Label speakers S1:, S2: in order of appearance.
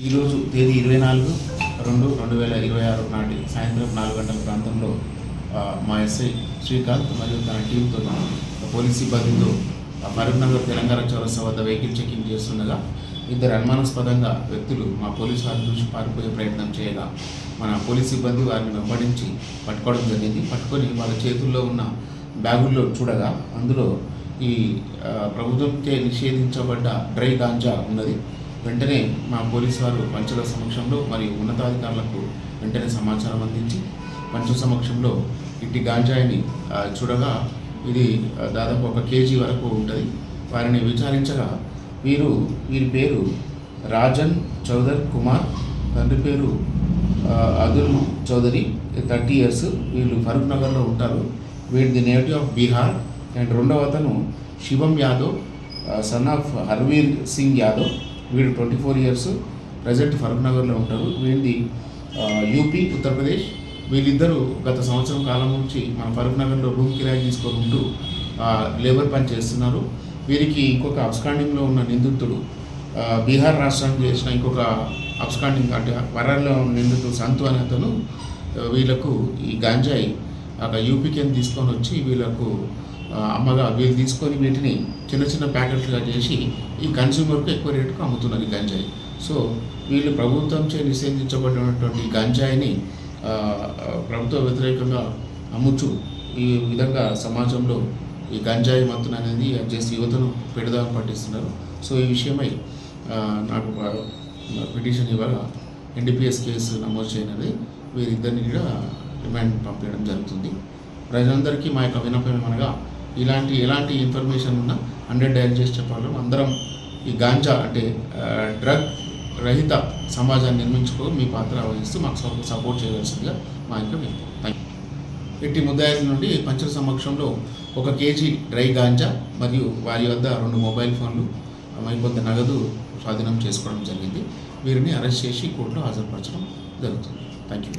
S1: ఈరోజు తేదీ 24/2/2026 నాటి సాయంత్రం 4 గంటల ప్రాంతంలో మా ఎస్ఐ శ్రీకాంత్ మరియు తన టీంతో పోలీస్ సిబ్బందితో ఫరూక్ నగర్ తెలంగాణ చౌరస్తా వద్ద వెహికల్ చెకింగ్ చేస్తుండగా ఇద్దరు అనుమానాస్పదంగా వ్యక్తులు మా పోలీసు వారిని చూసి పారిపోయే ప్రయత్నం చేయగా మన పోలీస్ సిబ్బంది వారిని వెంబడించి పట్టుకోవడం జరిగింది. పట్టుకొని వాళ్ళ చేతుల్లో ఉన్న బ్యాగుల్లో చూడగా అందులో ఈ ప్రభుత్వంచే నిషేధించబడ్డ డ్రై గాంజా ఉన్నది. వెంటనే మా పోలీసు వారు పంచుల సమక్షంలో మరియు ఉన్నతాధికారులకు వెంటనే సమాచారం అందించి పంచుల సమక్షంలో ఇట్టి గాంజాయిని చూడగా ఇది దాదాపు 1 కేజీ వరకు ఉంటుంది. వారిని విచారించగా వీరి పేరు రాజన్ చౌదర్ కుమార్, తండ్రి పేరు అదుల్ చౌదరి, 30 years. వీళ్ళు ఫరూక్ నగర్లో ఉంటారు. వీడిది నేటివ్ ఆఫ్ బీహార్. అండ్ రెండవ అతను శివం యాదవ్, సన్ ఆఫ్ హర్వీర్ సింగ్ యాదవ్, వీడు 24 years, ప్రజెంట్ ఫరూక్ నగర్లో ఉంటారు. వీడిది యూపీ, ఉత్తరప్రదేశ్. వీళ్ళిద్దరూ గత సంవత్సరం కాలం నుంచి మన ఫరూక్ నగర్లో రూమ్ కిరాయి తీసుకొని ఉంటూ లేబర్ పని చేస్తున్నారు. వీరికి ఇంకొక అబ్స్కాండింగ్లో ఉన్న నిందితుడు బీహార్ రాష్ట్రానికి చేసిన ఇంకొక అబ్స్కాండింగ్ అంటే వరాల్లో నిందితుడు సంతు అనే అతను వీళ్ళకు ఈ గాంజాయి యూపీకి తీసుకొని వచ్చి వీళ్ళకు అమ్మగా వీళ్ళు తీసుకొని వీటిని చిన్న చిన్న ప్యాకెట్లుగా చేసి ఈ కన్స్యూమర్కు ఎక్కువ రేటుకు అమ్ముతున్నారు ఈ గంజాయి. సో వీళ్ళు ప్రభుత్వంచే నిషేధించబడినటువంటి గంజాయిని ప్రభుత్వ వ్యతిరేకంగా అమ్ముచు ఈ విధంగా సమాజంలో ఈ గంజాయి మత్తున అనేది చేసి యువతను పెడదామని పట్టిస్తున్నారు. సో ఈ విషయమై నాకు పిటిషన్ ఇవ్వగా NDPS కేసు నమోదు చేయనది. వీరిద్దరిని కూడా రిమాండ్ పంపించడం జరుగుతుంది. ప్రజలందరికీ మా యొక్క విన్నపం ఏమనగా ఎలాంటి ఇన్ఫర్మేషన్ ఉన్నా 100 డయల్ చేసి చెప్పాలి. అందరం ఈ గాంజా అంటే డ్రగ్ రహిత సమాజాన్ని నిర్మించుకో మీ పాత్ర వహిస్తూ మాకు సపోర్ట్ చేయవలసిందిగా మా యొక్క విన్నపం. ఇట్టి ముద్దాయిల నుండి పంచుల సమక్షంలో 1 కేజీ డ్రై గాంజా మరియు వారి వద్ద 2 మొబైల్ ఫోన్లు కొంత నగదు స్వాధీనం చేసుకోవడం జరిగింది. వీరిని అరెస్ట్ చేసి కోర్టులో హాజరుపరచడం జరుగుతుంది. Thank you.